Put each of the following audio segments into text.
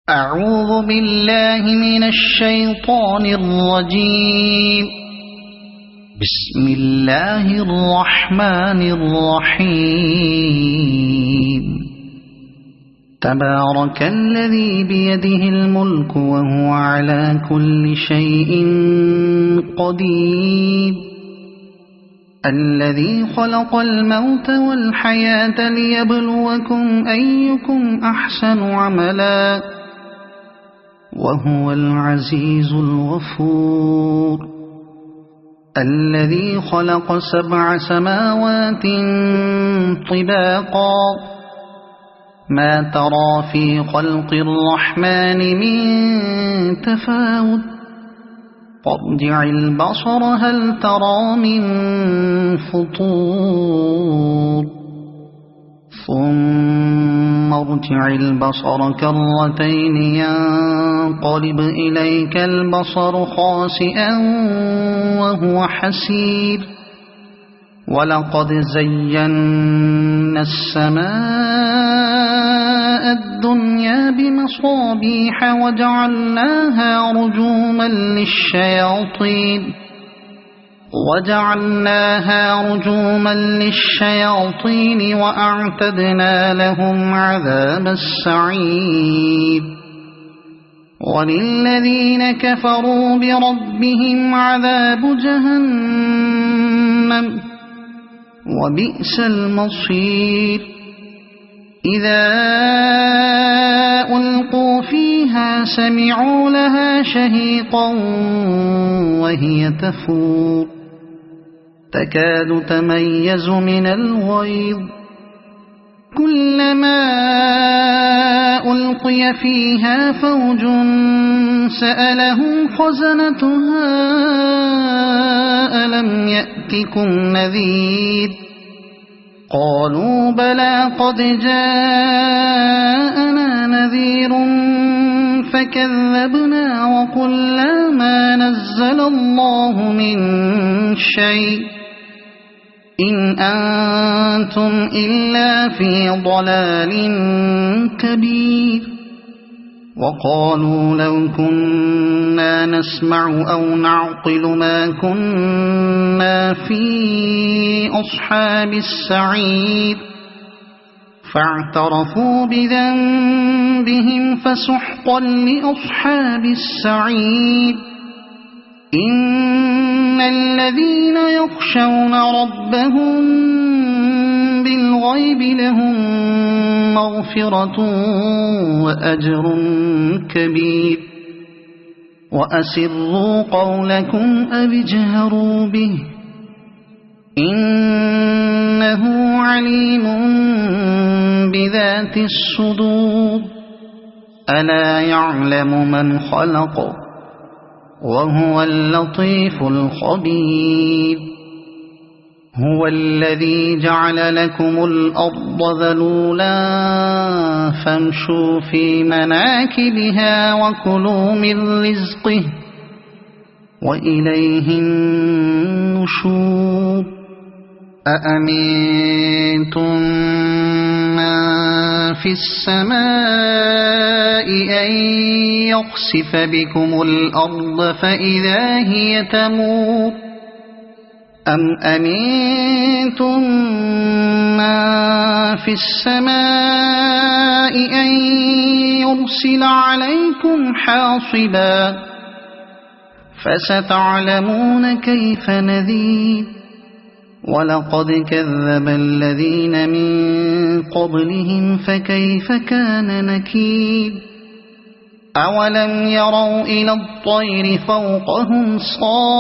أعوذ بالله من الشيطان الرجيم. بسم الله الرحمن الرحيم. تبارك الذي بيده الملك وهو على كل شيء قدير. الذي خلق الموت والحياة ليبلوكم أيكم أحسن عملا وهو العزيز الغفور. الذي خلق 7 سماوات طباقا ما ترى في خلق الرحمن من تفاوت فارجع البصر هل ترى من فطور ثم ارجع البصر كرتين ينقلب إليك البصر خاسئا وهو حسير. ولقد زينا السماء الدنيا بمصابيح وجعلناها رجوما للشياطين وأعتدنا لهم عذاب السعير. وللذين كفروا بربهم عذاب جهنم وبئس المصير. إذا ألقوا فيها سمعوا لها شهيقا وهي تفور تكاد تميز من الغيظ. كلما ألقي فيها فوج سألهم خزنتها ألم يأتكم نذير قالوا بلى قد جاءنا نذير فكذبنا وقلنا ما نزل الله من شيء إن أنتم إلا في ضلال كبير. وقالوا لو كنا نسمع أو نعقل ما كنا في أصحاب السعير فاعترفوا بذنبهم فسحقا لأصحاب السعير. إن الذين يخشون ربهم بالغيب لهم مغفرة وأجر كبير. وأسروا قولكم أو اجهروا به إنه عليم بذات الصدور. ألا يعلم من خلق وهو اللطيف الخبير. هو الذي جعل لكم الأرض ذلولا فامشوا في مناكبها وكلوا من رزقه وإليه النشور. أأمنتم من في السماء أن يخسف بكم الأرض فإذا هي تمور أم أمنتم من في السماء أن يرسل عليكم حاصبا فستعلمون كيف نذير. ولقد كذب الذين من قبلهم فكيف كان نكير. أولم يروا إلى الطير فوقهم صافات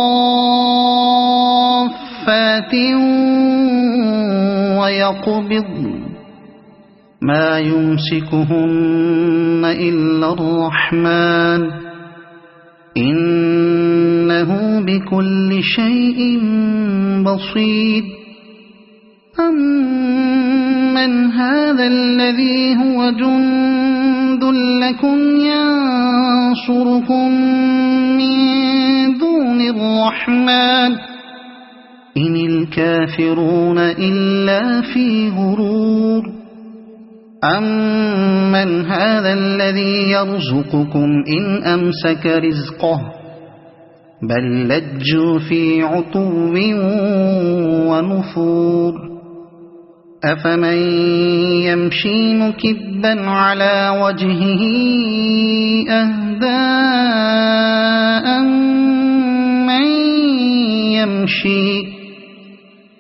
ويقبضن ما يمسكهن إلا الرحمن إنه بكل شيء بصير. أمن هذا الذي هو جند لكم ينصركم من دون الرحمن إن الكافرون إلا في غرور. أَمَّنْ هَذَا الَّذِي يَرْزُقُكُمْ إِنْ أَمْسَكَ رِزْقَهُ بَل لَّجُّوا فِي عُتُوٍّ وَنُفُورٍ أَفَمَن يَمْشِي مُكِبًّا عَلَى وَجْهِهِ أَهْدَىٰ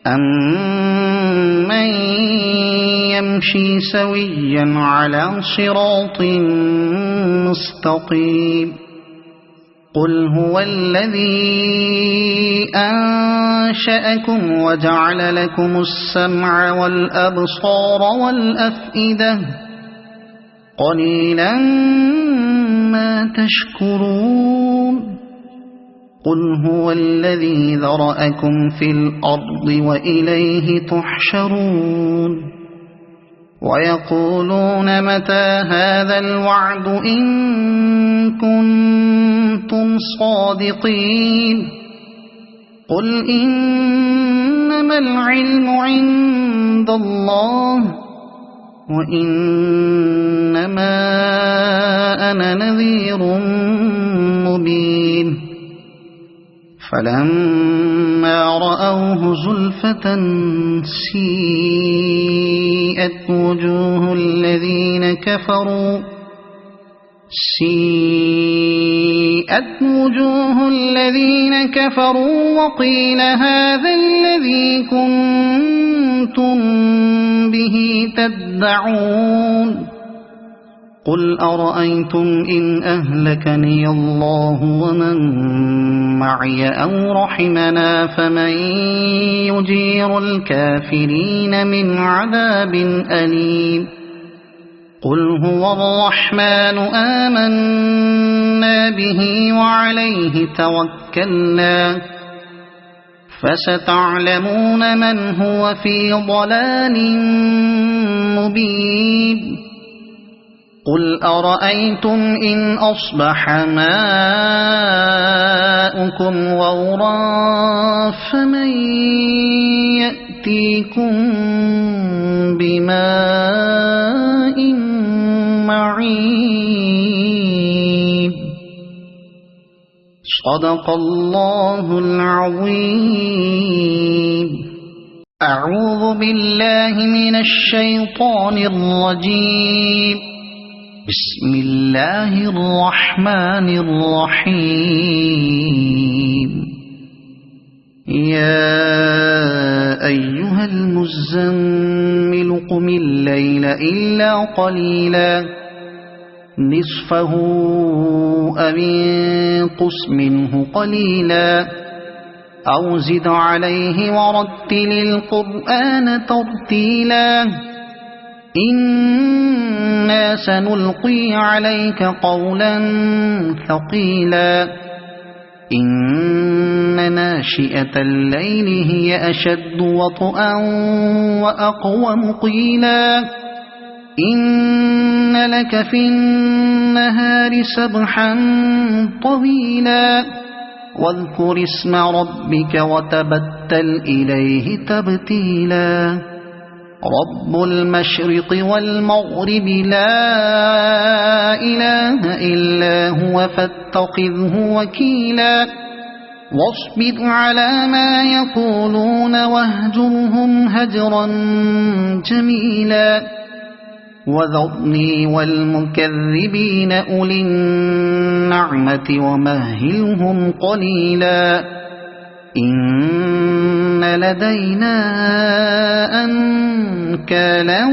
أَمَّن يَمْشِي سَوِيًّا عَلَى صِرَاطٍ مُّسْتَقِيمٍ قُلْ هُوَ الَّذِي أَنشَأَكُمْ وَجَعَلَ لَكُمُ السَّمْعَ وَالْأَبْصَارَ وَالْأَفْئِدَةَ قَلِيلًا مَّا تَشْكُرُونَ قُلْ هُوَ الَّذِي ذَرَأَكُمْ فِي الْأَرْضِ وَإِلَيْهِ تُحْشَرُونَ وَيَقُولُونَ مَتَىٰ هَٰذَا الْوَعْدُ إِن كُنتُمْ صَادِقِينَ قُلْ إِنَّمَا الْعِلْمُ عِندَ اللَّهِ وَإِنَّمَا أَنَا نَذِيرٌ مُّبِينٌ فَلَمَّا رَأَوْهُ زُلْفَةً سِيئَتْ وُجُوهُ الَّذِينَ كَفَرُوا وَقِيلَ هَٰذَا الَّذِي كُنتُم بِهِ تَدَّعُونَ قُلْ أَرَأَيْتُمْ إِنْ أَهْلَكَنِيَ اللَّهُ وَمَن مَّعِيَ أَوْ رَحِمَنَا فَمَن يُجِيرُ الْكَافِرِينَ مِنْ عَذَابٍ أَلِيمٍ قُلْ هُوَ الرَّحْمَٰنُ آمَنَّا بِهِ وَعَلَيْهِ تَوَكَّلْنَا فَسَتَعْلَمُونَ مَنْ هُوَ فِي ضَلَالٍ مُّبِينٍ قُلْ أَرَأَيْتُمْ إِنْ أَصْبَحَ مَاؤُكُمْ غَوْرًا فَمَن يَأْتِيكُم بِمَاءٍ مَّعِينٍ صدق الله العظيم. أعوذ بالله من الشيطان الرجيم. بسم الله الرحمن الرحيم. يا أيها المزمل قم الليل إلا قليلا نصفه أو انقص منه قليلا أو زد عليه ورتل القرآن ترتيلا إنا سنلقي عليك قولا ثقيلا إن ناشئة الليل هي أشد وطئا وأقوم قيلا إن لك في النهار سبحا طويلا واذكر اسم ربك وتبتل إليه تبتيلا رب المشرق والمغرب لا إله إلا هو فاتخذه وكيلا واصبر على ما يقولون واهجرهم هجرا جميلا وذرني والمكذبين أولي النعمة ومهلهم قليلا إن لدينا أنكالا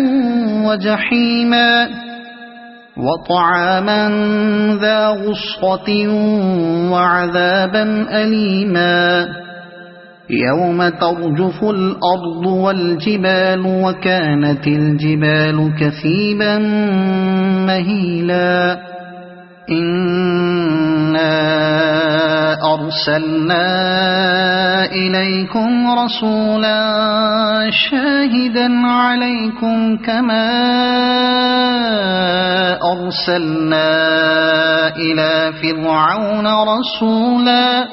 وجحيما وطعاما ذا غصة وعذابا أليما يوم ترجف الأرض والجبال وكانت الجبال كثيبا مهيلا إنا أرسلنا إليكم رسولا شاهدا عليكم كما أرسلنا إلى فرعون رسولا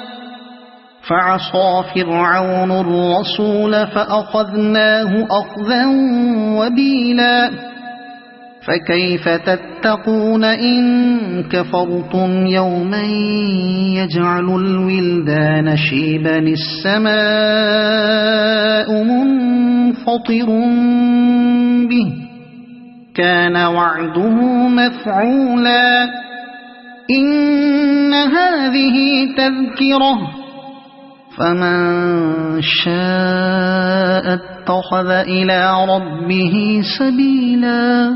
فعصى فرعون الرسول فأخذناه أخذا وبيلا فكيف تتقون إن كفرتم يوما يجعل الولدان شيبا السماء منفطر به كان وعده مفعولا إن هذه تذكرة فمن شاء اتخذ إلى ربه سبيلا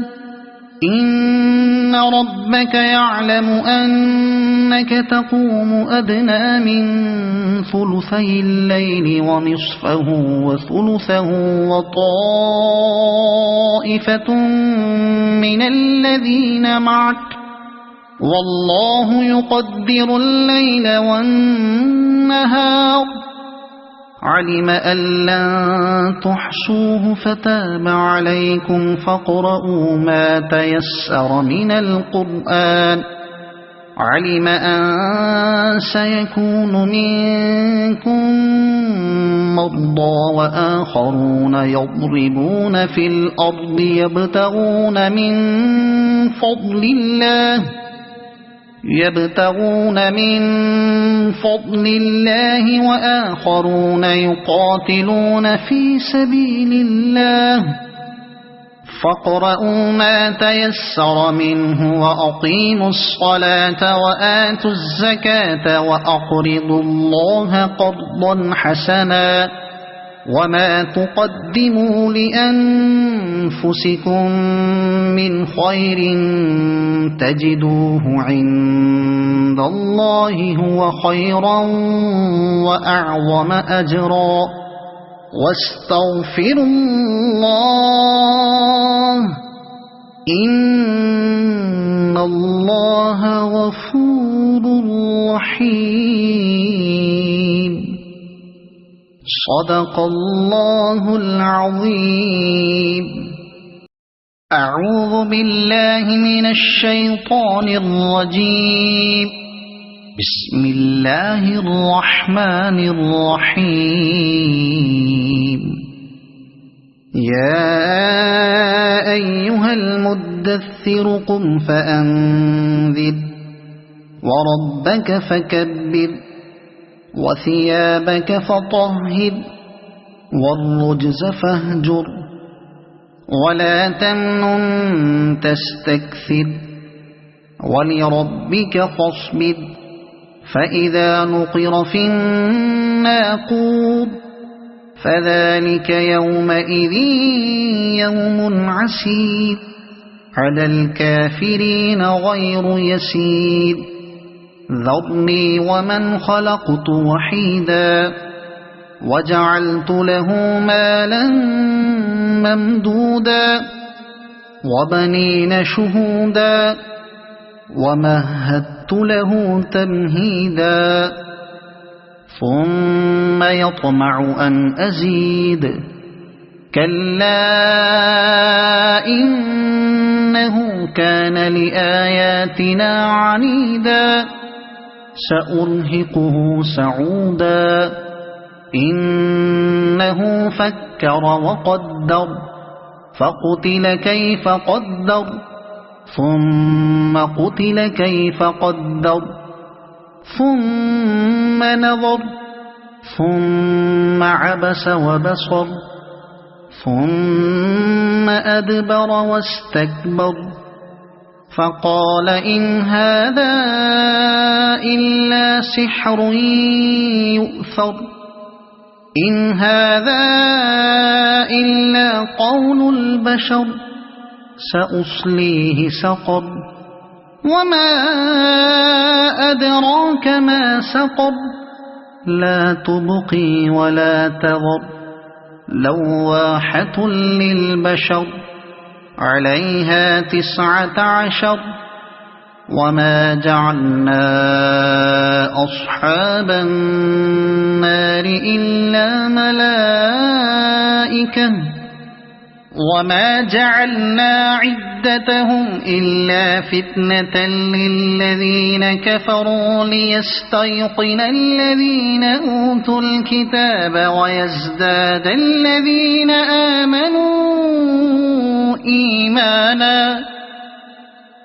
إن ربك يعلم أنك تقوم أدنى من ثلثي الليل ونصفه وثلثه وطائفة من الذين معك والله يقدر الليل والنهار علم أن لن تحصوه فتاب عليكم فاقرؤوا ما تيسر من القرآن علم أن سيكون منكم مرضى وآخرون يضربون في الأرض يبتغون من فضل الله وآخرون يقاتلون في سبيل الله فاقرؤوا ما تيسر منه وأقيموا الصلاة وآتوا الزكاة وأقرضوا الله قرضا حسنا وما تقدموا لأنفسكم من خير تجدوه عند الله هو خيرا وأعظم أجرا واستغفروا الله إن الله غفور رحيم صدق الله العظيم أعوذ بالله من الشيطان الرجيم بسم الله الرحمن الرحيم يا أيها المدثر قم فأنذر وربك فكبر وثيابك فطهر والرجز فاهجر ولا تمنن تستكثر ولربك فاصبر فإذا نقر في الناقور فذلك يومئذ يوم عسير على الكافرين غير يسير ذرني ومن خلقت وحيدا وجعلت له مالا ممدودا وبنين شهودا ومهدت له تمهيدا ثم يطمع أن أزيد كلا إنه كان لآياتنا عنيدا سأرهقه سعودا إنه فكر وقدر فقتل كيف قدر ثم قتل كيف قدر ثم نظر ثم عبس وبصر ثم أدبر واستكبر فقال إن هذا إلا سحر يؤثر إن هذا إلا قول البشر سأصليه سقر وما أدراك ما سقر لا تبقي ولا تذر لواحة للبشر عليها 19 وما جعلنا أصحاب النار إلا ملائكة وما جعلنا عدتهم إلا فتنة للذين كفروا ليستيقن الذين أوتوا الكتاب ويزداد الذين آمنوا إيمانا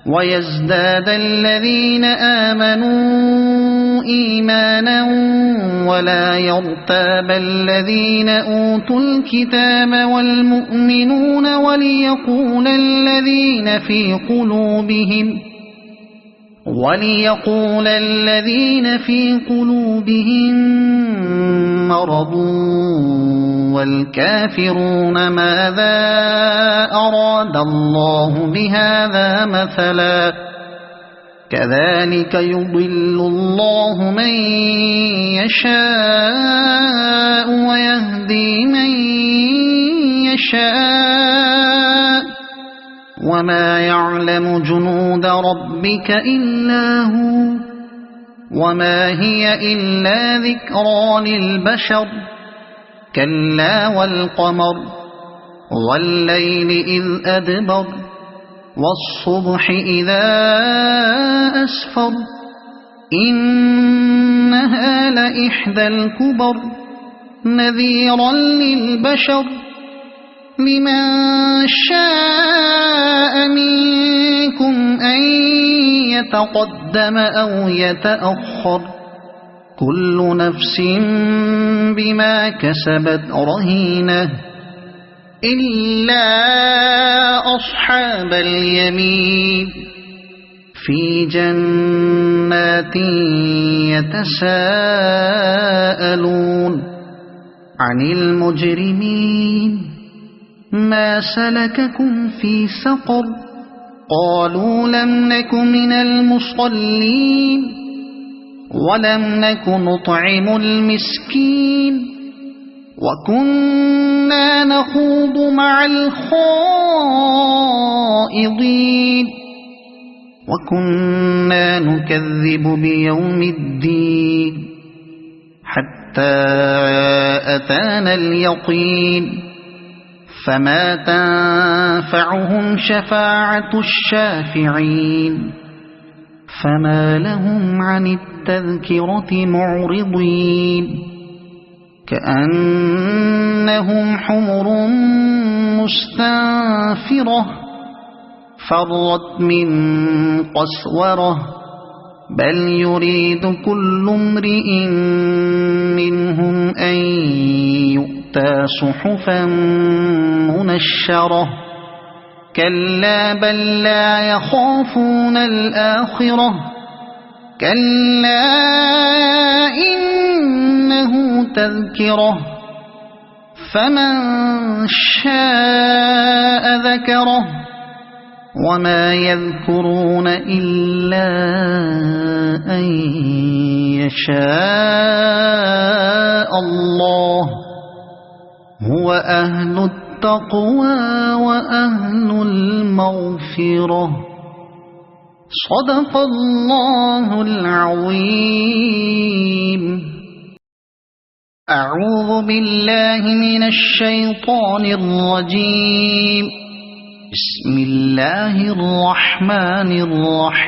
ويزداد الذين آمنوا إيمانا ولا يرتاب الذين أوتوا الكتاب والمؤمنون وليقول الذين في قلوبهم مرض والكافرون ماذا أراد الله بهذا مثلا كذلك يضل الله من يشاء ويهدي من يشاء وما يعلم جنود ربك إلا هو وما هي إلا ذكرى للبشر كلا والقمر والليل إذ أدبر والصبح إذا أسفر إنها لإحدى الكبر نذيرا للبشر لمن شاء منكم أن يتقدم أو يتأخر كل نفس بما كسبت رهينة إلا أصحاب اليمين في جنات يتساءلون عن المجرمين ما سلككم في سقر قالوا لم نك من المصلين ولم نك نطعم المسكين وكنا نخوض مع الخائضين وكنا نكذب بيوم الدين حتى أتانا اليقين فما تنفعهم شفاعة الشافعين فما لهم عن التذكرة معرضين كأنهم حمر مستنفرة فرت من قسورة بل يريد كل امرئ منهم أن يؤتى صحفا منشرة كلا بل لا يخافون الآخرة كلا إنه تذكرة فمن شاء ذكره وما يذكرون إلا أن يشاء الله هو أهل التقوى وأهل المغفرة صدق الله العظيم. أعوذ بالله من الشيطان الرجيم. بسم الله الرحمن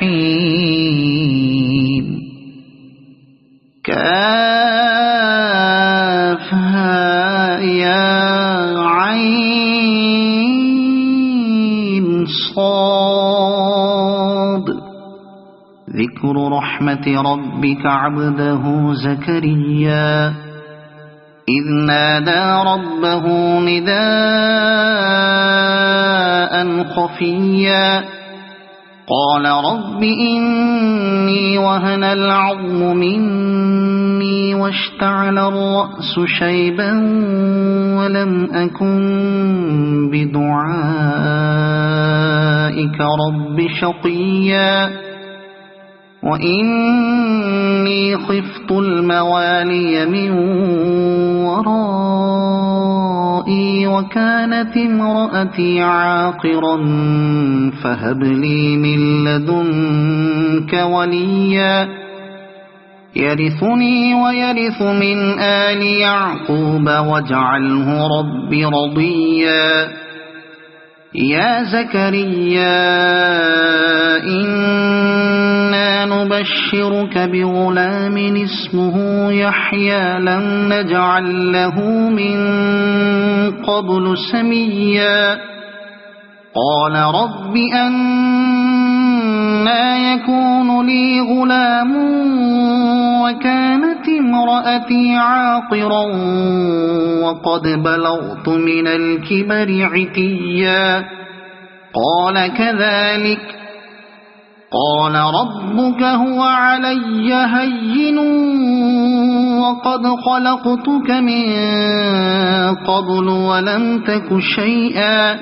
الرحيم. كافها يا عين صاد. ذكر رحمة ربك عبده زكريا إذ نادى ربه نداء خفيا قال رب إني وهن العظم مني واشتعل الرأس شيبا ولم أكن بدعائك رب شقيا وإني خفت الموالي من ورائي وكانت امرأتي عاقرا فهب لي من لدنك وليا يرثني ويرث من آل يعقوب واجعله رب رضيا. يا زكريا إنا نبشرك بغلام اسمه يحيى لم نجعل له من قبل سميا قال رب أنى أنى يكون لي غلام وكانت امرأتي عاقرا وقد بلغت من الكبر عتيا قال كذلك قال ربك هو علي هين وقد خلقتك من قبل ولم تك شيئا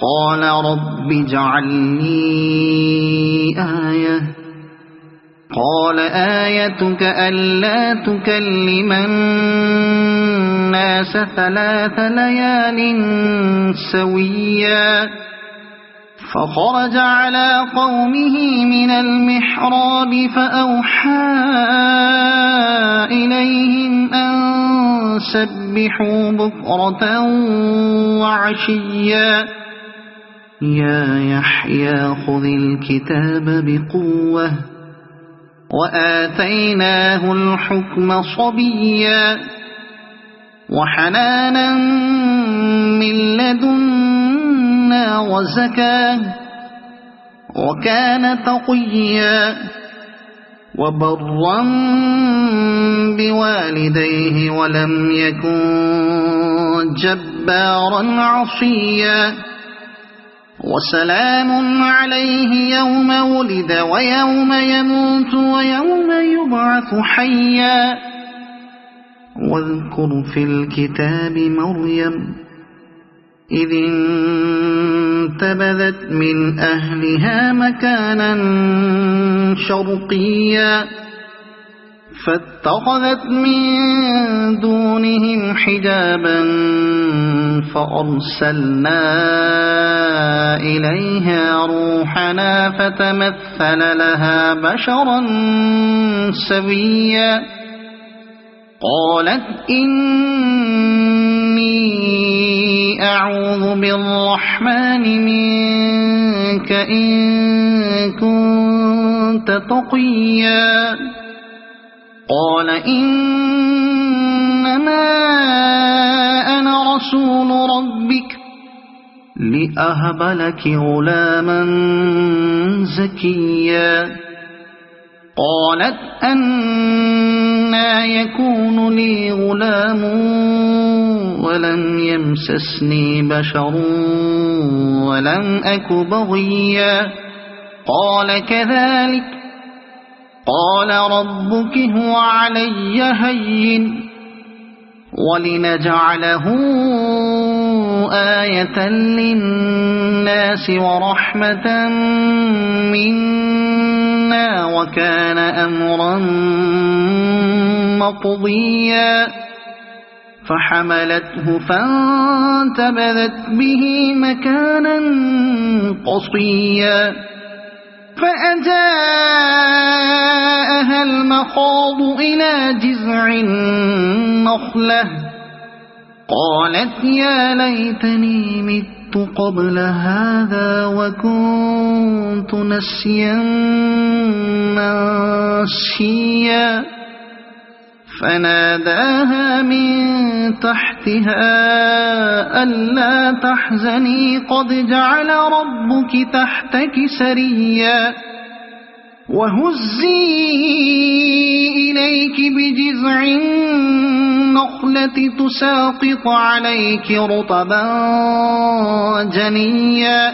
قال رب اجعل لي آية قال آيتك ألا تكلم الناس 3 ليال سويا فخرج على قومه من المحراب فأوحى إليهم أن سبحوا بكرة وعشيا يا يحيى خذ الكتاب بقوة وآتيناه الحكم صبيا وحنانا من لدنا وزكاة وكان تقيا وبرا بوالديه ولم يكن جبارا عصيا وسلام عليه يوم ولد ويوم يموت ويوم يبعث حيا واذكر في الكتاب مريم إذ انتبذت من أهلها مكانا شرقيا فاتخذت من دونهم حجابا فأرسلنا إليها روحنا فتمثل لها بشرا سويا قالت إني أعوذ بالرحمن منك إن كنت تقيا قال إنما أنا رسول ربك لأهب لك غلاما زكيا قالت أنى يكون لي غلام ولم يمسسني بشر ولم أك بغيا قال كذلك قال ربك هو علي هين ولنجعله آية للناس ورحمة منا وكان أمرا مقضيا فحملته فانتبذت به مكانا قصيا فأجاءها المخاض إلى جذع النخلة قالت يا ليتني مت قبل هذا وكنت نسيا منسيا فناداها من تحتها ألا تحزني قد جعل ربك تحتك سريا وهزي إليك بجذع النخلة تساقط عليك رطبا جنيا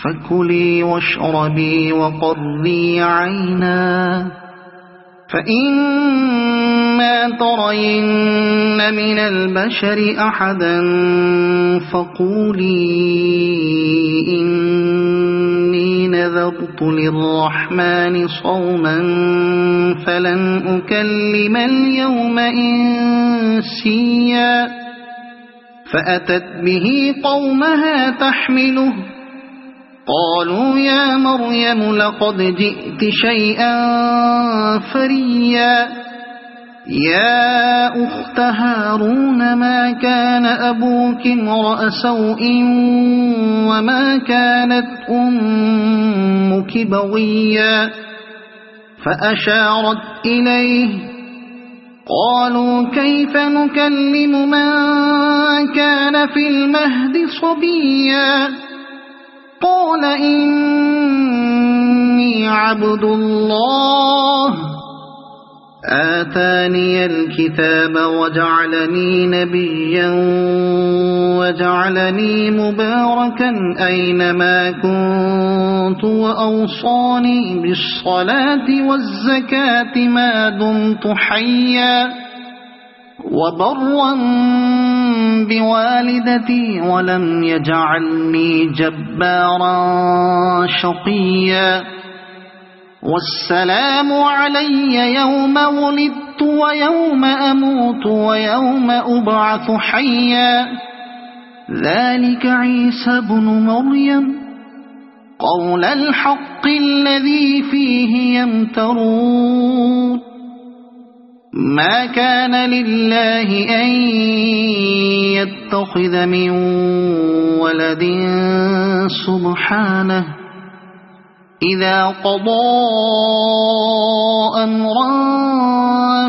فكلي واشربي وقري عينا فإما ترين من البشر أحدا فقولي إني نذرت للرحمن صوما فلن أكلم اليوم إنسيا فأتت به قومها تحمله قالوا يا مريم لقد جئت شيئا فريا يا أخت هارون ما كان أبوك امرأ سوء وما كانت أمك بغيا فأشارت إليه قالوا كيف نكلم من كان في المهد صبيا قال إني إني عبد الله آتاني الكتاب وجعلني نبيا وجعلني مباركا أينما كنت وأوصاني بالصلاة والزكاة ما دمت حيا وبرا بوالدتي ولم يجعلني جبارا شقيا والسلام علي يوم ولدت ويوم أموت ويوم أبعث حيا ذلك عيسى بن مريم قول الحق الذي فيه يمترون ما كان لله أن يتخذ من ولد سبحانه إذا قضى أمرا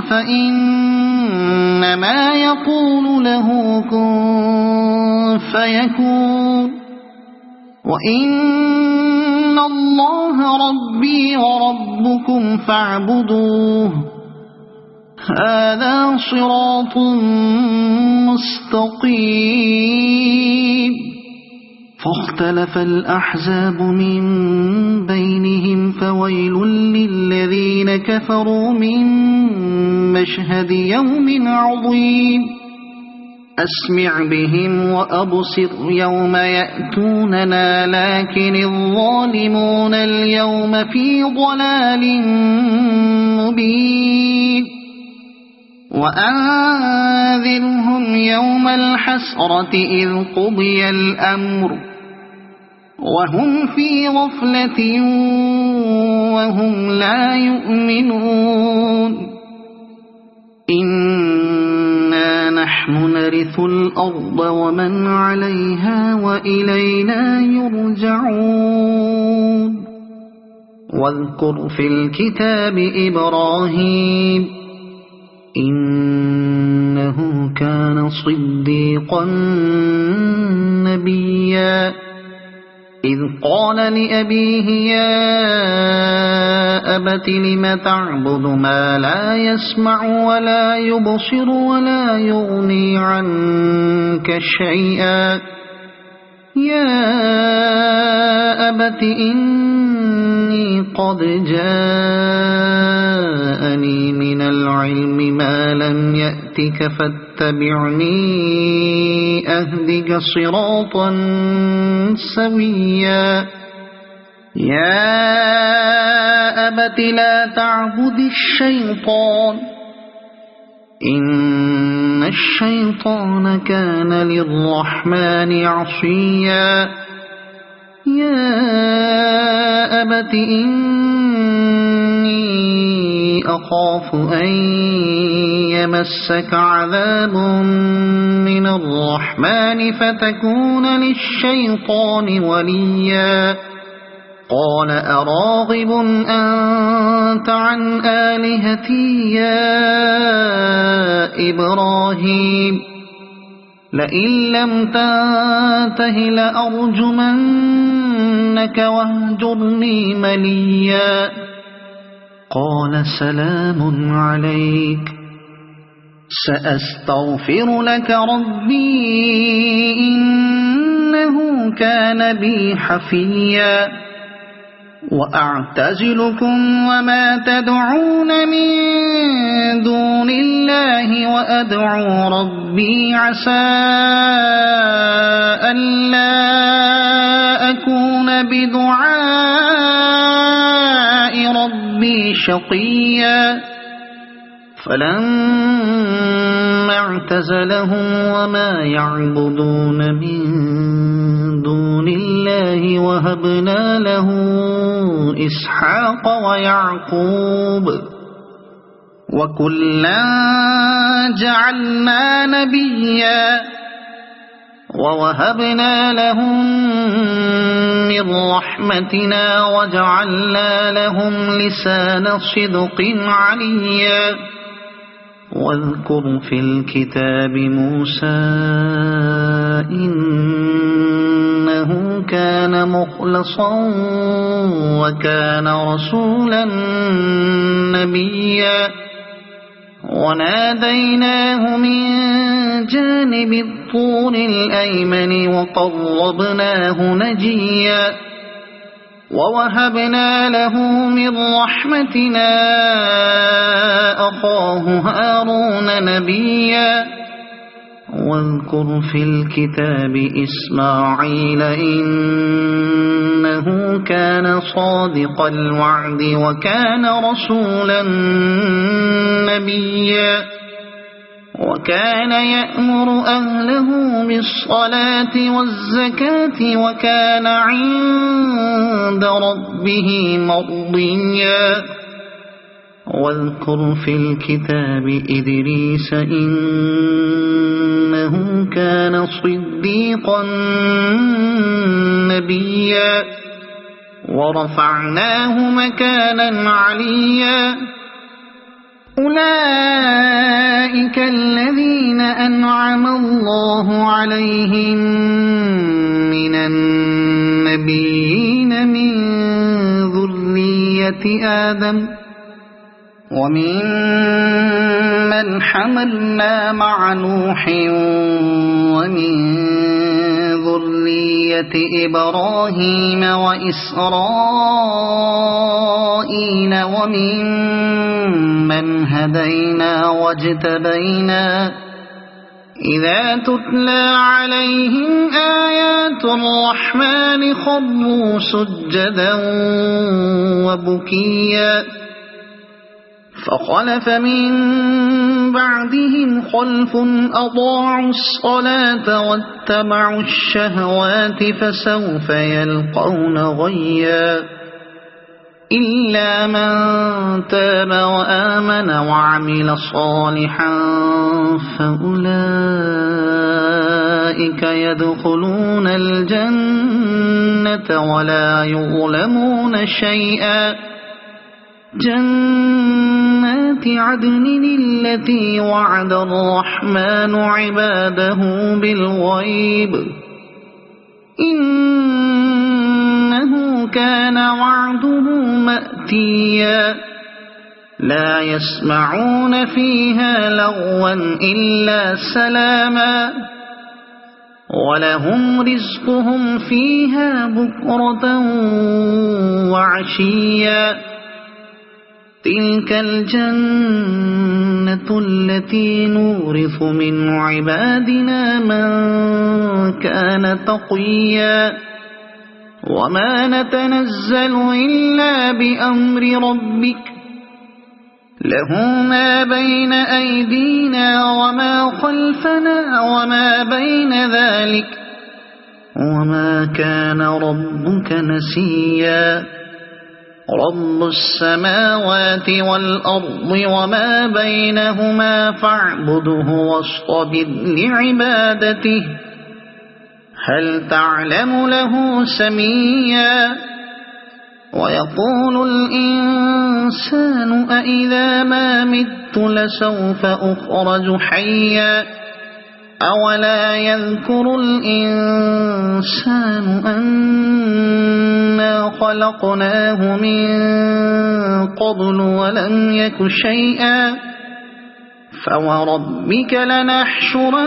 فإنما يقول له كن فيكون وإن الله ربي وربكم فاعبدوه هذا صراط مستقيم فاختلف الأحزاب من بينهم فويل للذين كفروا من مشهد يوم عظيم أسمع بهم وأبصر يوم يأتوننا لكن الظالمون اليوم في ضلال مبين وأنذرهم يوم الحسرة إذ قضي الأمر وهم في غفلة وهم لا يؤمنون إنا نحن نرث الأرض ومن عليها وإلينا يرجعون واذكر في الكتاب إبراهيم إنه كان صديقا نبيا إذ قال لأبيه يا أبت لم تعبد ما لا يسمع ولا يبصر ولا يغني عنك شيئا يا أبت إني قد جاءني من العلم ما لم يأتك فاتبعني أهدك صراطا سويا يا أبت لا تعبد الشيطان إن الشيطان كان للرحمن عصيا يا أبت إني أخاف أن يمسك عذاب من الرحمن فتكون للشيطان وليا قال أراغب أنت عن آلهتي يا إبراهيم لئن لم تنته لأرجمنك واهجرني مليا قال سلام عليك سأستغفر لك ربي إنه كان بي حفيا وأعتزلكم وما تدعون من دون الله وأدعو ربي عسى ألا أكون بدعاء ربي شقيا فلما اعتزلهم وما يعبدون من دون الله وهبنا له إسحاق ويعقوب وكلا جعلنا نبيا ووهبنا لهم من رحمتنا وجعلنا لهم لسان صدق عليا واذكر في الكتاب موسى إنه كان مخلصا وكان رسولا نبيا وناديناه من جانب الطور الأيمن وقربناه نجيا ووهبنا له من رحمتنا أخاه هارون نبيا واذكر في الكتاب إسماعيل إنه كان صادق الوعد وكان رسولا نبيا وكان يأمر أهله بالصلاة والزكاة وكان عند ربه مرضيا واذكر في الكتاب إدريس إنه كان صديقا نبيا ورفعناه مكانا عليا أولئك الذين أنعم الله عليهم من النبيين من ذرية آدم ومن من حملنا مع نوح ومن ذرية إبراهيم وإسرائيل ومن من هدينا واجتبينا إذا تتلى عليهم آيات الرحمن خروا سجدا وبكيا فخلف من بعدهم خلف أضاعوا الصلاة واتبعوا الشهوات فسوف يلقون غيا إلا من تاب وآمن وعمل صالحا فأولئك يدخلون الجنة ولا يظلمون شيئا جنات عدن التي وعد الرحمن عباده بالغيب إنه كان وعده مأتيا لا يسمعون فيها لغوا إلا سلاما ولهم رزقهم فيها بكرة وعشيا تلك الجنة التي نورث من عبادنا من كان تقيا وما نتنزل إلا بأمر ربك له ما بين أيدينا وما خلفنا وما بين ذلك وما كان ربك نسيا رب السماوات والأرض وما بينهما فاعبده واصطبر لعبادته هل تعلم له سميا ويقول الإنسان أإذا ما مت لسوف أخرج حيا أولا يذكر الإنسان أنا خلقناه من قبل ولم يك شيئا فوربك لنحشرنهم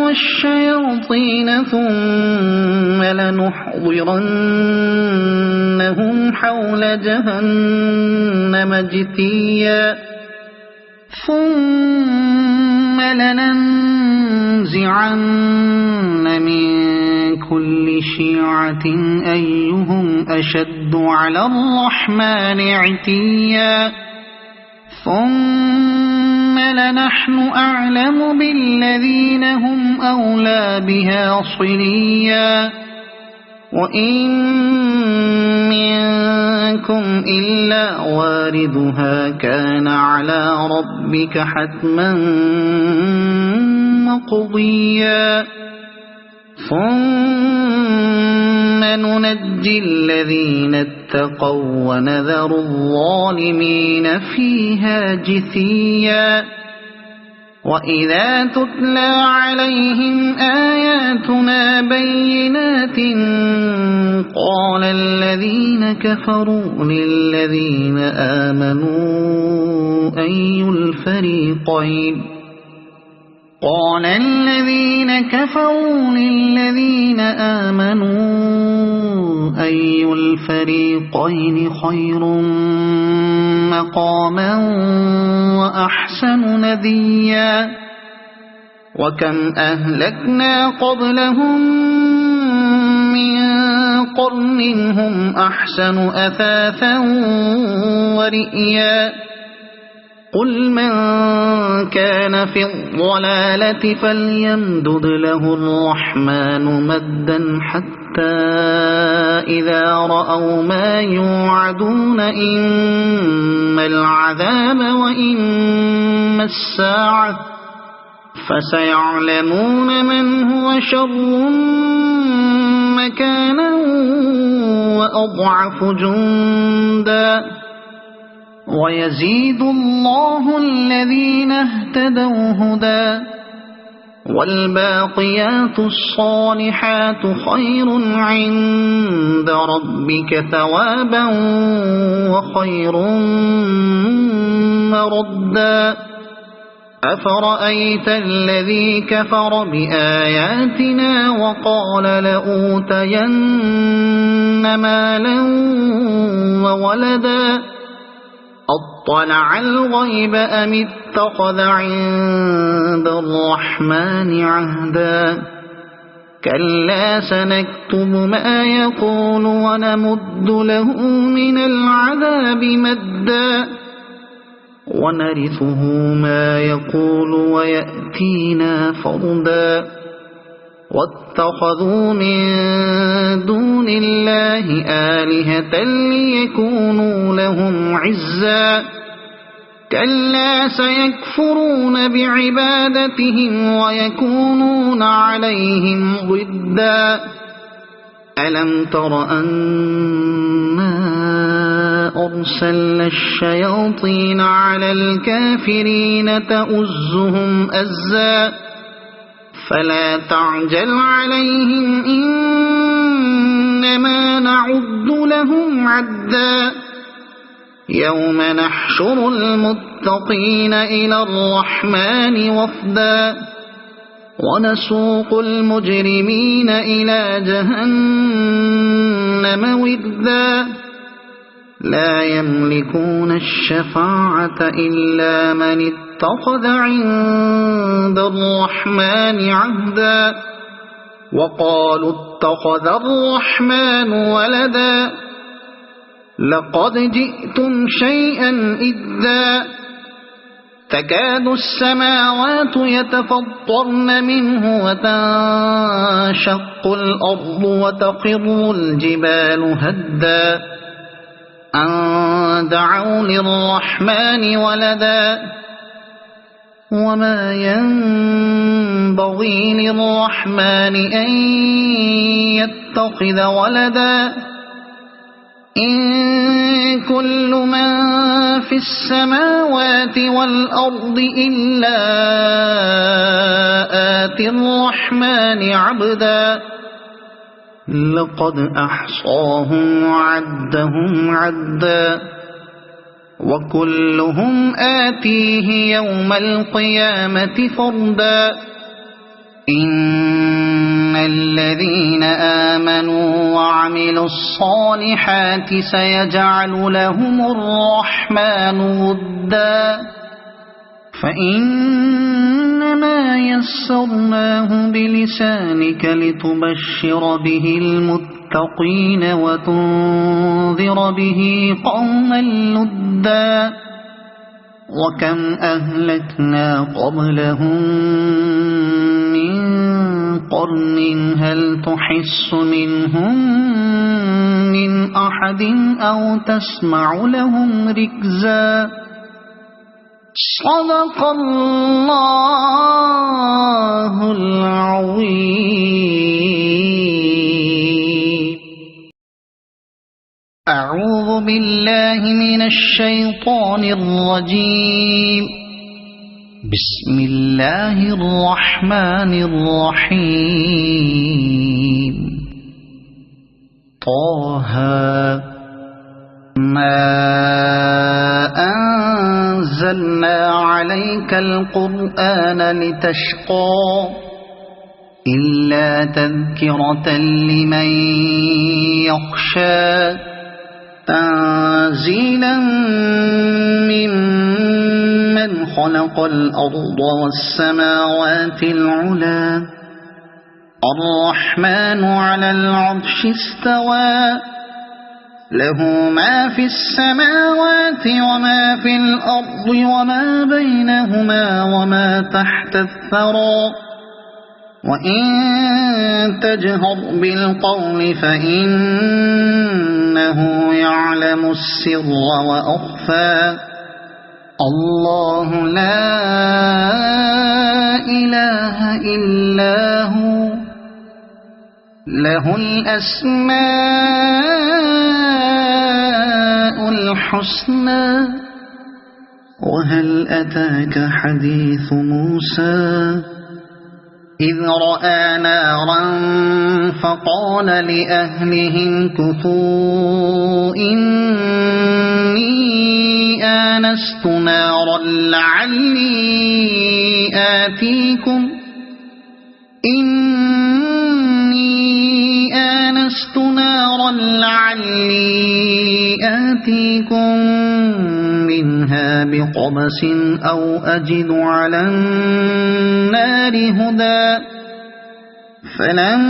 والشياطين ثم لنحضرنهم حول جهنم جثيا ثم لننزعن من كل شيعة أيهم أشد على الرحمن عتيا ثم لنحن أعلم بالذين هم أولى بها صليا وإن منكم إلا واردها كان على ربك حتما مقضيا ثم ننجي الذين اتقوا ونذر الظالمين فيها جثيا وإذا تتلى عليهم آياتنا بينات قال الذين كفروا للذين آمنوا أي الفريقين خير مقاما وأحسن نديا وكم أهلكنا قبلهم من قرن هم أحسن أثاثا ورئيا قل من كان في الضلالة فليمدد له الرحمن مدا حتى إذا رأوا ما يوعدون إما العذاب وإما الساعة فسيعلمون من هو شر مكانا وأضعف جندا ويزيد الله الذين اهتدوا هدى والباقيات الصالحات خير عند ربك ثوابا وخير مردا أفرأيت الذي كفر بآياتنا وقال لأوتين مالا وولدا أطلع الغيب أم اتخذ عند الرحمن عهدا كلا سنكتب ما يقول ونمد له من العذاب مدا ونرثه ما يقول ويأتينا فردا واتخذوا من دون الله آلهة ليكونوا لهم عزا كلا سيكفرون بعبادتهم ويكونون عليهم ضدا ألم تر أنا أرسلنا الشياطين على الكافرين تؤزهم أزا فلا تعجل عليهم إنما نعد لهم عدا يوم نحشر المتقين إلى الرحمن وفدا ونسوق المجرمين إلى جهنم وردا لا يملكون الشفاعة إلا من اتخذ عند الرحمن عهدا وقالوا اتخذ الرحمن ولدا لقد جئتم شيئا إدا تكاد السماوات يتفطرن منه وتنشق الأرض وتخر الجبال هدا أن دعوا للرحمن ولدا وما ينبغي للرحمن أن يتخذ ولدا إن كل من في السماوات والأرض إلا آتي الرحمن عبدا لقد أحصاهم وعدهم عدا وكلهم آتيه يوم القيامة فردا إن الذين آمنوا وعملوا الصالحات سيجعل لهم الرحمن ودا فإنما يسرناه بلسانك لتبشر به المتقين وتنذر به قوما لدا وكم أهلكنا قبلهم من قرن هل تحس منهم من أحد أو تسمع لهم ركزا صدق الله العظيم. أعوذ بالله من الشيطان الرجيم. بسم الله الرحمن الرحيم. طه ما أنزلنا عليك القرآن لتشقى إلا تذكرة لمن يخشى تنزيلا ممن خلق الأرض والسماوات العلى الرحمن على العرش استوى له ما في السماوات وما في الأرض وما بينهما وما تحت الثرى وإن تجهر بالقول فإنه يعلم السر وأخفى الله لا إله إلا هو له الأسماء الحسنى وهل أتاك حديث موسى إذ رأى نارا فقال لأهلهم كثوا إني آنست نارا لعلي آتيكم منها بقبس أو أجد على النار هدى فلما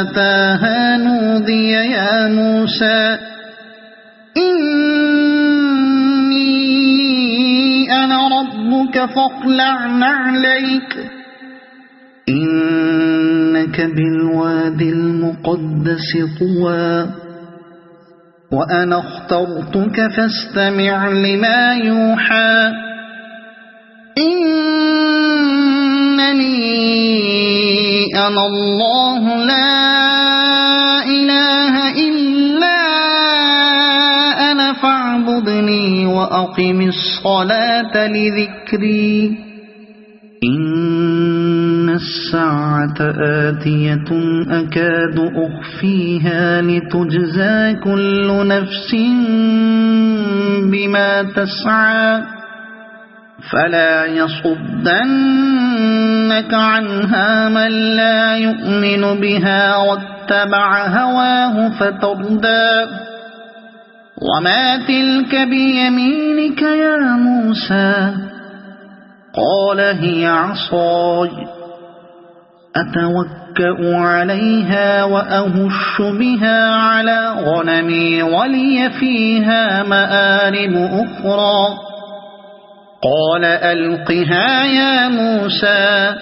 أتاها نودي يا موسى إني أنا ربك فاخلع نعليك إنك بالوادي المقدس طوى وأنا اخترتك فاستمع لما يوحى إنني أنا الله لا إله إلا أنا فاعبدني وأقم الصلاة لذكري إن الساعة آتية أكاد أخفيها لتجزى كل نفس بما تسعى فلا يصدنك عنها من لا يؤمن بها واتبع هواه فتردى وما تلك بيمينك يا موسى قال هي عصاي أتوكأ عليها وأهش بها على غنمي ولي فيها مآرب أخرى قال ألقها يا موسى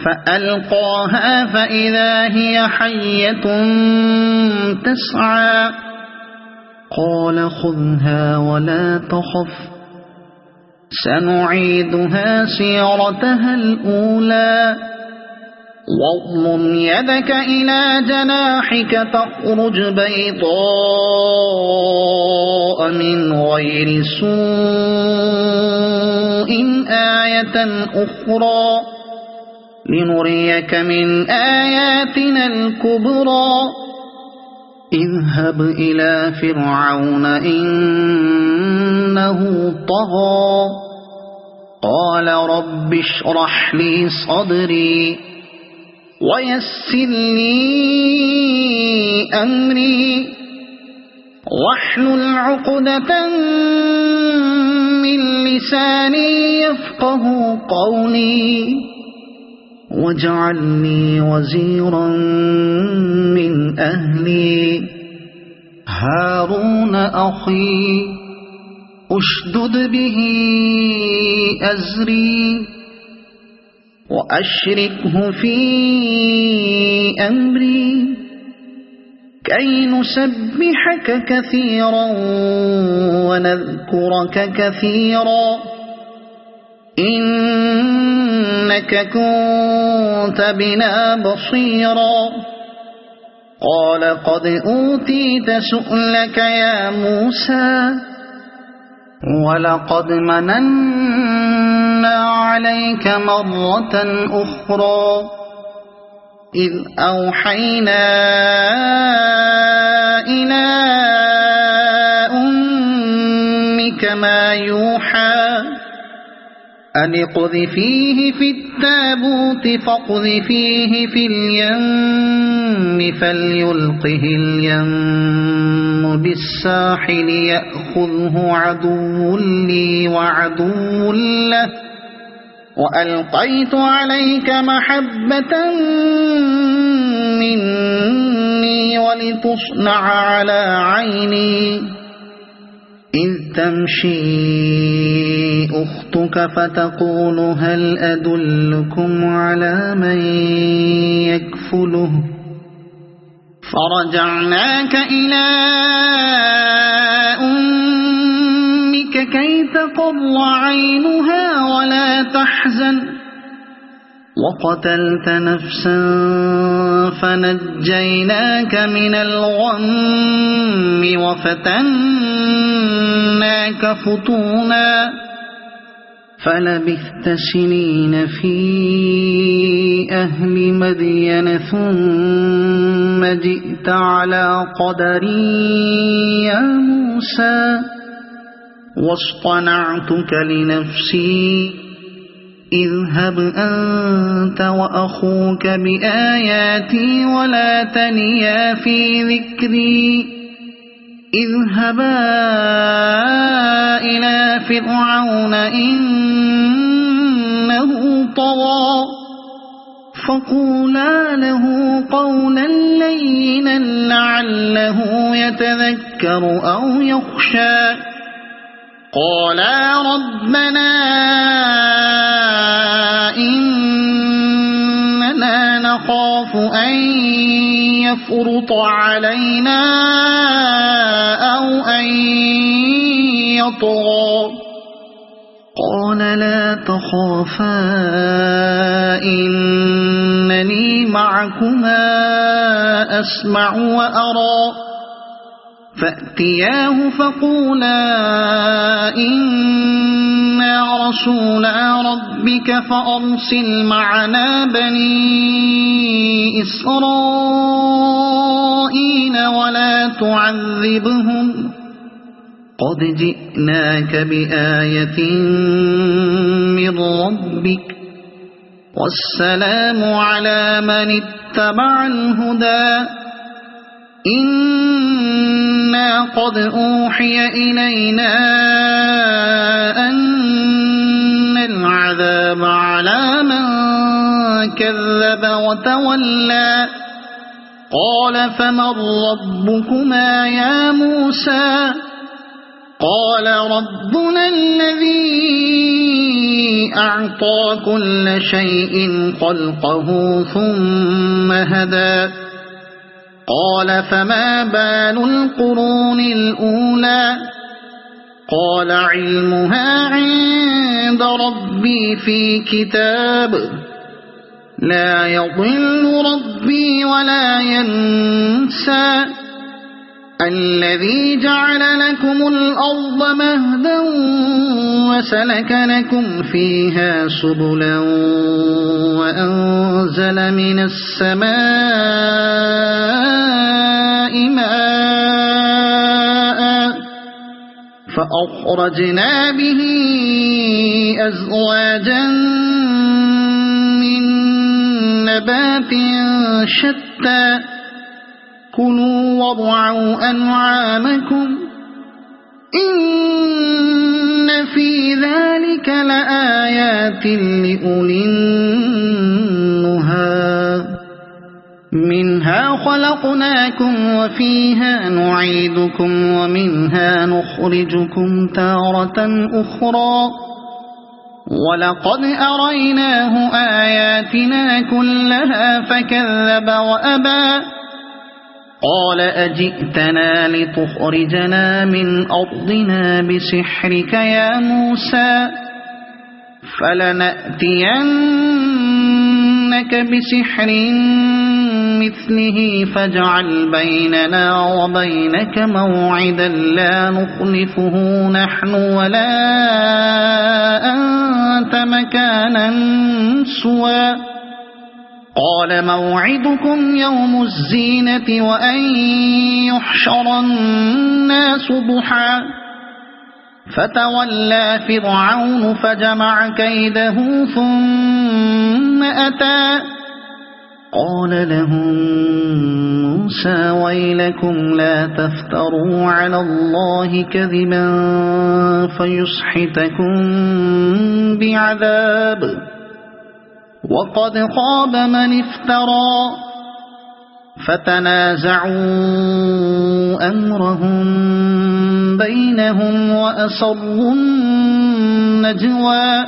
فألقاها فإذا هي حية تسعى قال خذها ولا تخف سنعيدها سيرتها الأولى واضمم يدك إلى جناحك تخرج بيضاء من غير سوء آية أخرى لنريك من آياتنا الكبرى اذهب إلى فرعون إنه طغى قال رب اشرح لي صدري ويسر لي أمري واحلل عقدة من لساني يفقه قولي واجعل لي وزيرا من أهلي هارون أخي أشدد به أزري وأشركه في أمري كي نسبحك كثيرا ونذكرك كثيرا إنك كنت بنا بصيرا قال قد أوتيت سؤلك يا موسى ولقد مننا عليك مرة أخرى إذ أوحينا إلى أمك ما يوحى أن اقذفيه في التابوت فاقذفيه في اليم فليلقه اليم بالساحل يأخذه عدو لي وعدو له وألقيت عليك محبة مني ولتصنع على عيني إذ تمشي أختك فتقول هل أدلكم على من يكفله فرجعناك إلى أمك كي تقر عينها ولا تحزن وقتلت نفسا فنجيناك من الغم وفتناك فتونا فلبثت سنين في أهل مدين ثم جئت على قدري يا موسى واصطنعتك لنفسي اذهب أنت وأخوك بآياتي ولا تنيا في ذكري اذهبا إلى فرعون إنه طغى فقولا له قولا لينا لعله يتذكر أو يخشى قالا ربنا إننا نخاف أن يفرط علينا أو أن يطغى قال لا تخافا إنني معكما أسمع وأرى فأتياه فقولا إنا رسولا ربك فأرسل معنا بني إسرائيل ولا تعذبهم قد جئناك بآية من ربك والسلام على من اتبع الهدى إنا قد أوحي إلينا أن العذاب على من كذب وتولى قال فمن ربكما يا موسى قال ربنا الذي أعطى كل شيء خلقه ثم هدى قال فما بال القرون الأولى قال علمها عند ربي في كتاب لا يضل ربي ولا ينسى الذي جعل لكم الأرض مهدا وسلك لكم فيها سبلا وأنزل من السماء ماء فأخرجنا به أزواجا من نبات شتى كلوا وارعوا أنعامكم إن في ذلك لآيات لأولي النهى منها خلقناكم وفيها نعيدكم ومنها نخرجكم تارة أخرى ولقد أريناه آياتنا كلها فكذب وأبى قال أجئتنا لتخرجنا من أرضنا بسحرك يا موسى فلنأتينك بسحر مثله فاجعل بيننا وبينك موعدا لا نخلفه نحن ولا أنت مكانا سوى قال موعدكم يوم الزينة وأن يحشر الناس ضحى فتولى فرعون فجمع كيده ثم أتى قال لهم موسى ويلكم لا تفتروا على الله كذبا فيسحتكم بعذاب وقد خاب من افترى فتنازعوا أمرهم بينهم وأسروا النجوى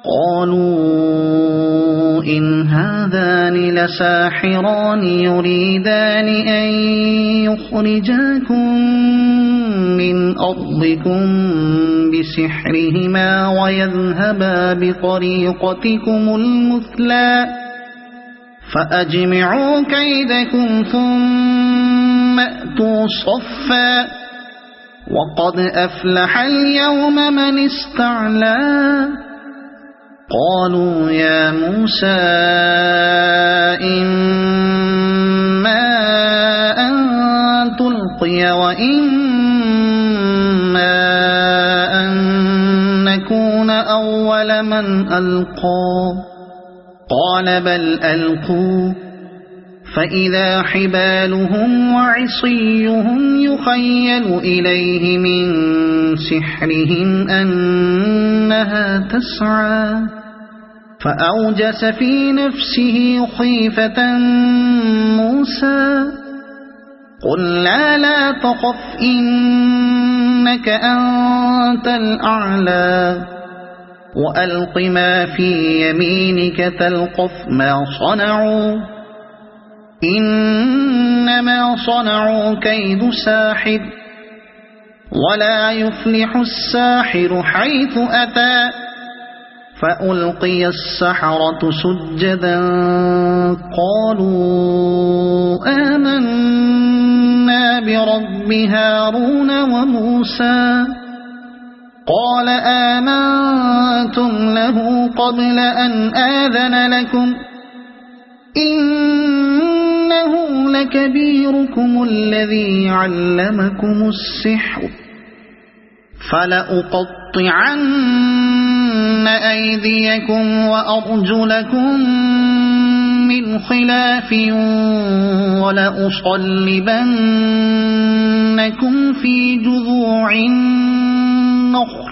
قالوا إن هذان لساحران يريدان أن يخرجاكم من أرضكم بسحرهما ويذهبا بطريقتكم المثلى فأجمعوا كيدكم ثم أتوا صفا وقد أفلح اليوم من استعلى قالوا يا موسى إما أن تلقي وإما أن نكون أول من ألقى قال بل ألقوا فإذا حبالهم وعصيهم يخيل إليه من سحرهم أنها تسعى فأوجس في نفسه خيفة موسى قلنا لا تخف إنك أنت الأعلى وألق ما في يمينك تلقف ما صنعوا إنما صنعوا كيد ساحر ولا يفلح الساحر حيث أتى فألقي السحرة سجدا قالوا آمنا برب هارون وموسى قال آمنتم له قبل أن آذن لكم إنه لكبيركم الذي علمكم السحر فلأقطعن أيديكم وأرجلكم من خلاف ولأصلبنكم في جذوع النخل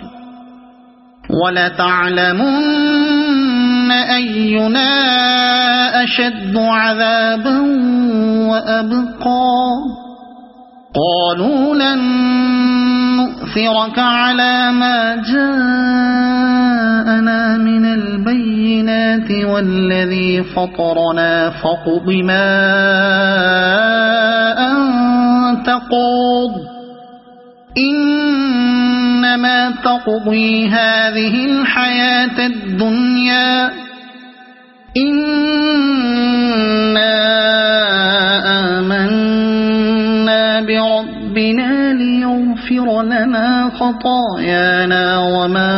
ولتعلمن أينا أشد عذابا وأبقى قالوا لن نؤثرك على ما جاءنا من البينات والذي فطرنا فاقض ما أنت قاض إنما تقضي هذه الحياة الدنيا إنا آمنا بربنا ليغفر لنا خطايانا وما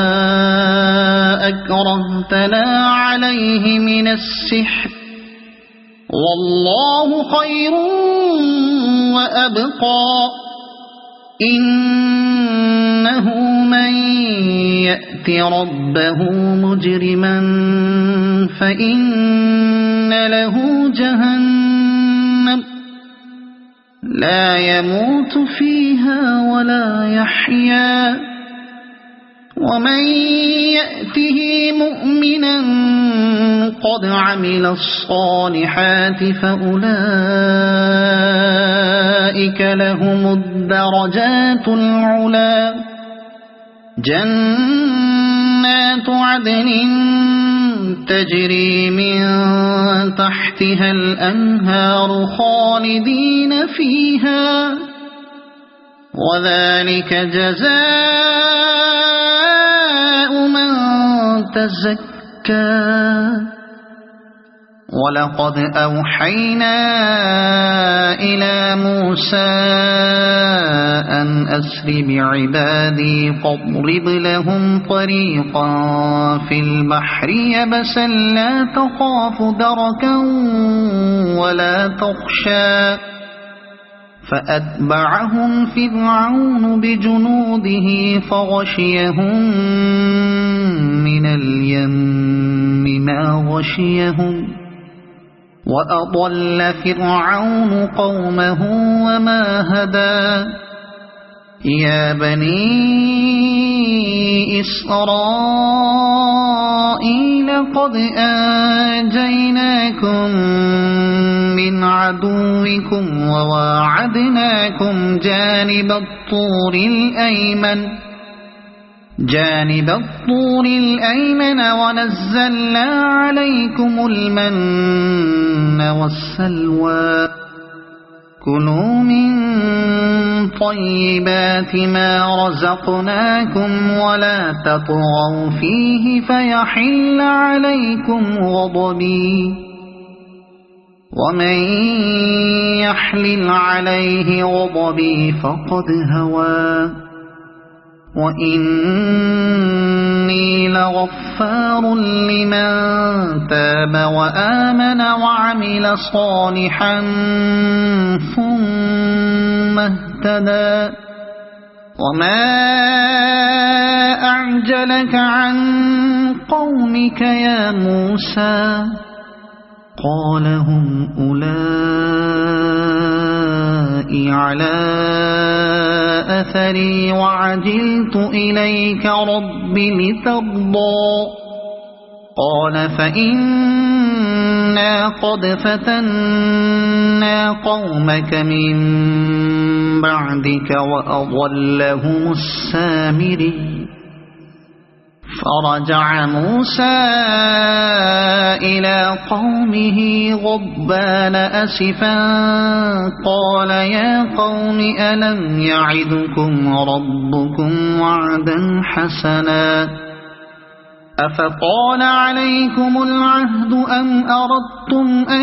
أكرهتنا عليه من السحر والله خير وأبقى إنه من يأت ربه مجرما فإن له جهنم لا يموت فيها ولا يحيا ومن يأته مؤمنا قد عمل الصالحات فأولئك لهم الدرجات العلى جنات عدن تجري من تحتها الأنهار خالدين فيها وذلك جزاء من تزكى ولقد أوحينا إلى موسى أن أسر بعبادي فاضرب لهم طريقا في البحر يبسا لا تخاف دركا ولا تخشى فأتبعهم فرعون بجنوده فغشيهم من اليم ما غشيهم وأضل فرعون قومه وما هدى يا بني إسرائيل قد أنجيناكم من عدوكم وواعدناكم جانب الطور الأيمن ونزلنا عليكم المن والسلوى كلوا من طيبات ما رزقناكم ولا تطغوا فيه فيحل عليكم غضبي ومن يحلل عليه غضبي فقد هوى وإني لغفار لمن تاب وآمن وعمل صالحا ثم اهتدى وما أعجلك عن قومك يا موسى قال هم أولئك على أثري وعجلت إليك رب لترضى قال فإنا قد فتنا قومك من بعدك وأضلهم السامري فرجع موسى إلى قومه غضبان أسفا قال يا قوم ألم يعدكم ربكم وعدا حسنا أفطال عليكم العهد أم أردتم أن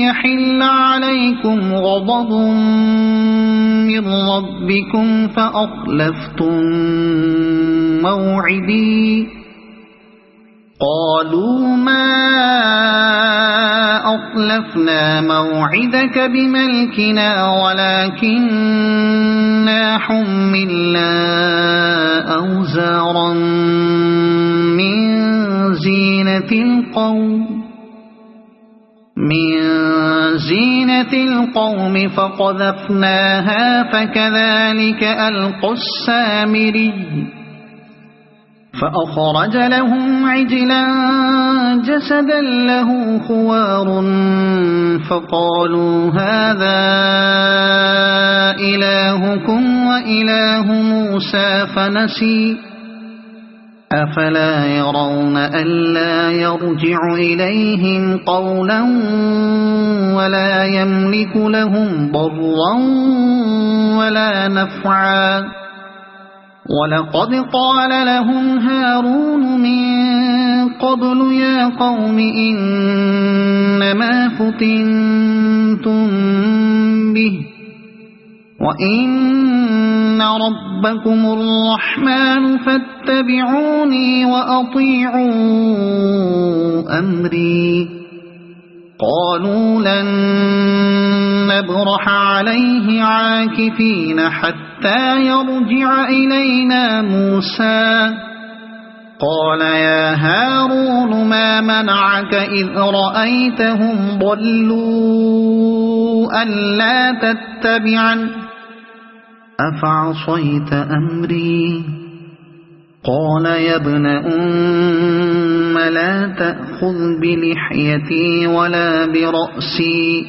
يحل عليكم غضب من ربكم فأخلفتم موعدي قالوا ما أخلفنا موعدك بملكنا ولكننا حملنا أوزارا من زينة القوم فقذفناها فكذلك ألقى السامري فأخرج لهم عجلا جسدا له خوار فقالوا هذا إلهكم وإله موسى فنسي أفلا يرون ألا يرجع إليهم قولا ولا يملك لهم ضرا ولا نفعا ولقد قال لهم هارون من قبل يا قوم إنما فتنتم به وإن ربكم الرحمن فاتبعوني وأطيعوا أمري قالوا لن نبرح عليه عاكفين حتى يرجع إلينا موسى قال يا هارون ما منعك إذ رأيتهم ضلوا ألا تتبعن أفعصيت أمري قال يا ابن أم لا تأخذ بلحيتي ولا برأسي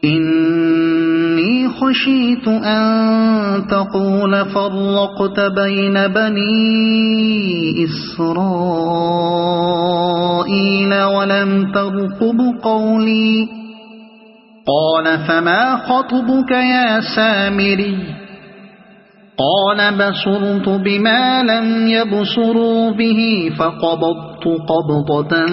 إني خشيت أن تقول فرقت بين بني إسرائيل ولم ترقب قولي قال فما خطبك يا سامري قال بصرت بما لم يبصروا به فقبضت قبضة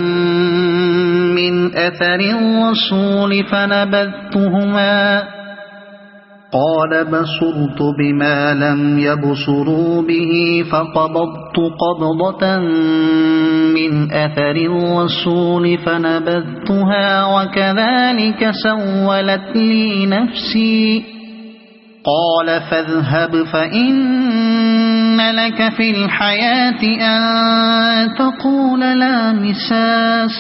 من أثر الرسول فنبذتهما. قال بصرت بما لم يبصروا به فقبضت قبضة من أثر الرسول فنبذتها وكذلك سولت لي نفسي. قال فاذهب فإن لك في الحياة أن تقول لا مساس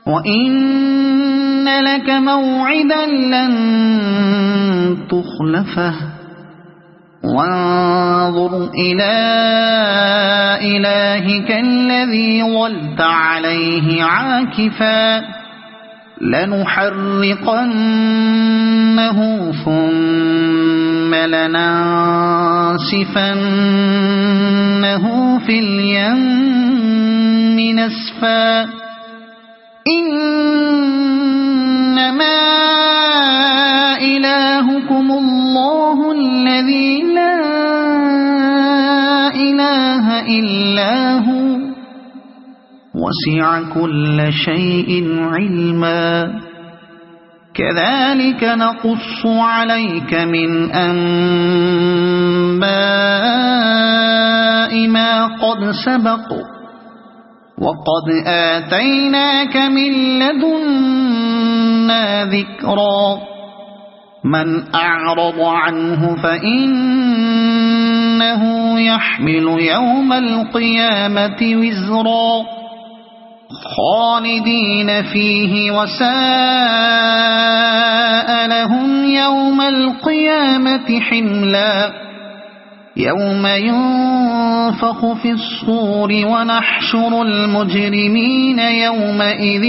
وإن لك موعدا لن تخلفه وانظر إلى إلهك الذي ظلت عليه عاكفا لنحرقنه ثم لننسفنه في اليم نسفا. إنما إلهكم الله الذي لا إله إلا هو وسع كل شيء علما. كذلك نقص عليك من أنباء ما قد سبق وقد آتيناك من لدنا ذكرا. من أعرض عنه فإنه يحمل يوم القيامة وزرا خالدين فيه وساء لهم يوم القيامة حملا. يوم ينفخ في الصور ونحشر المجرمين يومئذ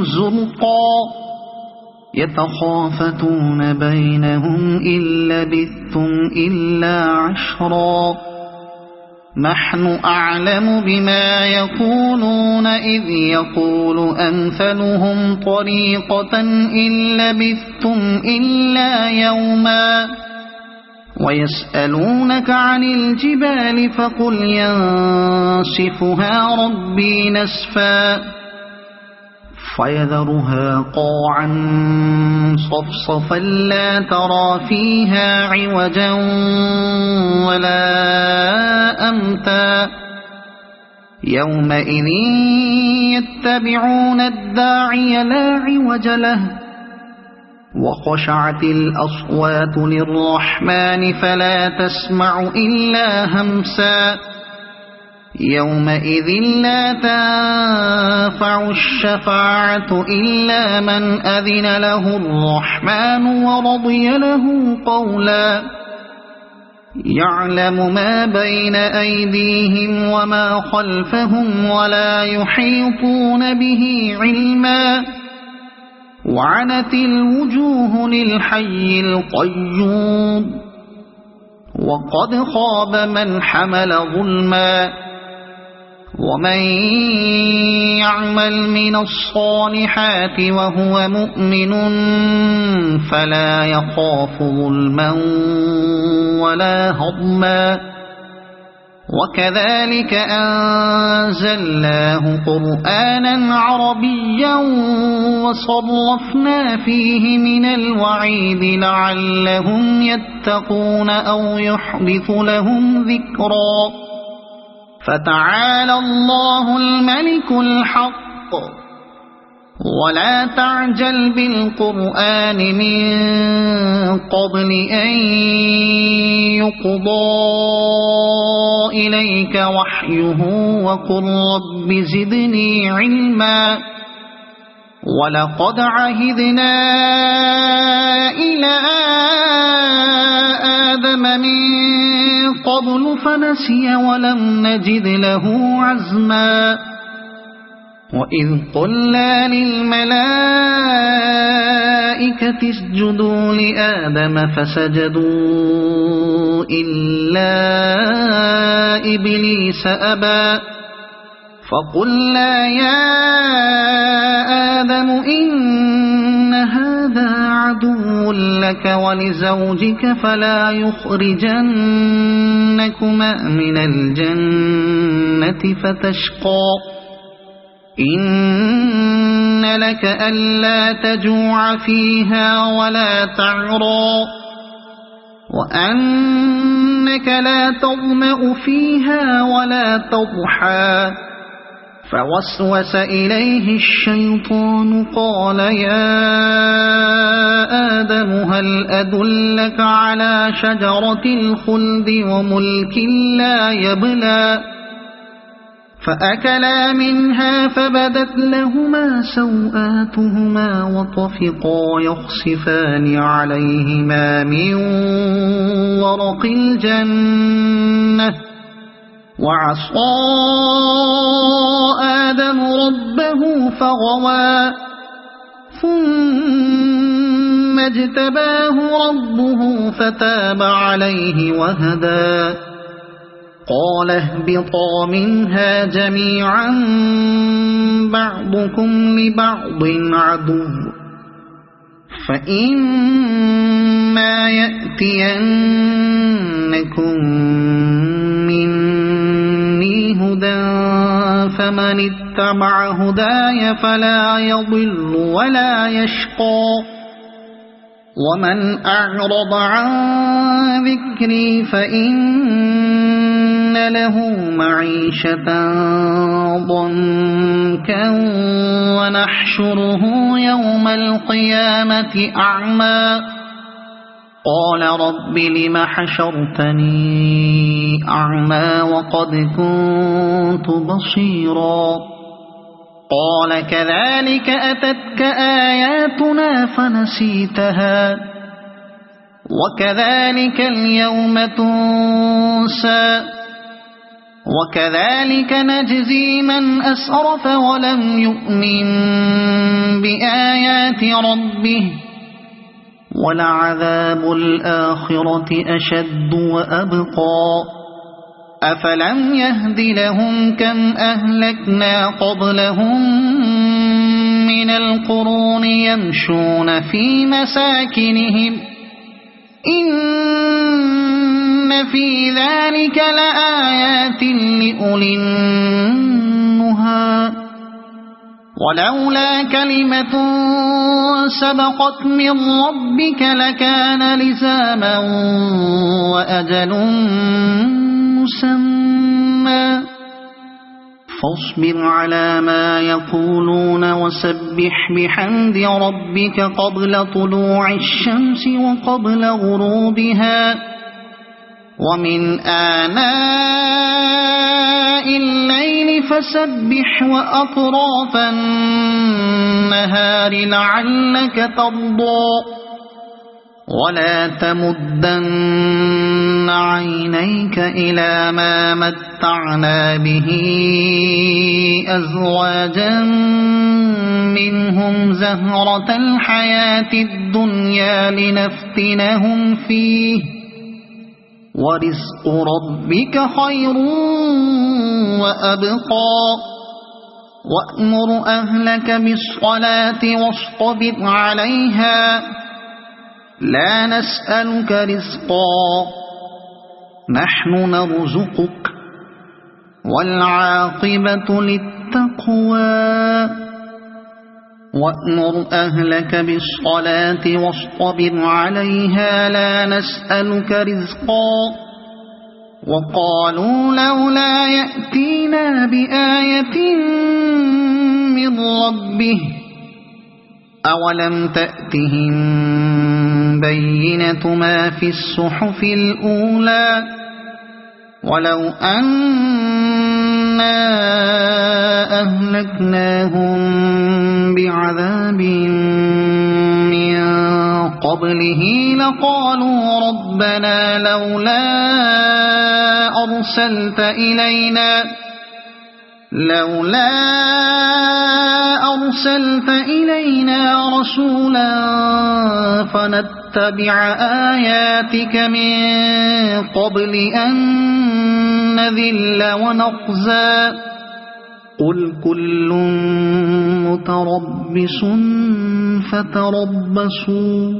زرقا يتخافتون بينهم إن لبثتم إلا عشرا. نحن أعلم بما يقولون إذ يقول أمثلهم طريقة إن لبثتم إلا يوما. ويسألونك عن الجبال فقل ينسفها ربي نسفا فيذرها قاعا صفصفا لا ترى فيها عوجا ولا أمتا. يومئذ يتبعون الداعي لا عوج له وخشعت الأصوات للرحمن فلا تسمع إلا همسا. يومئذ لا تنفع الشفاعة إلا من أذن له الرحمن ورضي له قولا. يعلم ما بين أيديهم وما خلفهم ولا يحيطون به علما. وعنت الوجوه للحي القيوم وقد خاب من حمل ظلما. ومن يعمل من الصالحات وهو مؤمن فلا يخاف ظلما ولا هضما. وكذلك أنزلناه قرآنا عربيا وصرفنا فيه من الوعيد لعلهم يتقون أو يحدث لهم ذكرا. فتعالى الله الملك الحق ولا تعجل بالقرآن من قبل أن يقضى إليك وحيه وقل رب زدني علما. ولقد عهدنا إلى آدم من قبل فنسي ولم نجد له عزما. وإذ قلنا للملائكة اسجدوا لآدم فسجدوا إلا إبليس أبى فقلنا يا آدم إن هذا عدو لك ولزوجك فلا يخرجنكما من الجنة فتشقى إن لك ألا تجوع فيها ولا تعرى وأنك لا تظمأ فيها ولا تضحى فوسوس إليه الشيطان قال يا آدم هل أدلك على شجرة الخلد وملك لا يبلى فأكلا منها فبدت لهما سوآتهما وطفقا يخصفان عليهما من ورق الجنة وعصى آدم ربه فغوى ثم اجتباه ربه فتاب عليه وهدى قال اهبطا منها جميعا بعضكم لبعض عدو فإما يأتينكم مني هدى فمن اتبع هداي فلا يضل ولا يشقى ومن أعرض عن ذكري فإن له معيشة ضنكا ونحشره يوم القيامة أعمى قال رب لم حشرتني أعمى وقد كنت بصيرا قال كذلك أتتك آياتنا فنسيتها وكذلك اليوم تنسى وكذلك نجزي من أسرف ولم يؤمن بآيات ربه ولعذاب الآخرة أشد وأبقى أفلم يهد لهم كم أهلكنا قبلهم من القرون يمشون في مساكنهم إن في ذلك لآيات لأولي النهى ولولا كلمة سبقت من ربك لكان لزاما وأجل مسمى فاصبر على ما يقولون وسبح بحمد ربك قبل طلوع الشمس وقبل غروبها ومن آناء الليل فسبح وأطراف النهار لعلك ترضى ولا تمدن عينيك إلى ما متعنا به أزواجا منهم زهرة الحياة الدنيا لنفتنهم فيه ورزق ربك خير وأبقى وأمر أهلك بالصلاة واصطبر عليها لا نسألك رزقا نحن نرزقك والعاقبة للتقوى وأمر أهلك بالصلاة واصطبر عليها لا نسألك رزقا وقالوا لولا يأتينا بآية من ربه أولم تأتهم بينة ما في الصحف الأولى ولو أنا أهلكناهم بعذاب من قبله لقالوا ربنا لولا أرسلت إلينا رسولا فنتبع آياتك من قبل أن نذل ونخزى قل كل متربص فتربصوا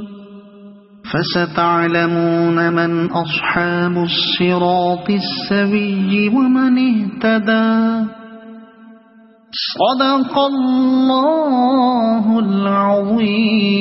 فستعلمون من أصحاب الصراط السوي ومن اهتدى. صدق الله العظيم.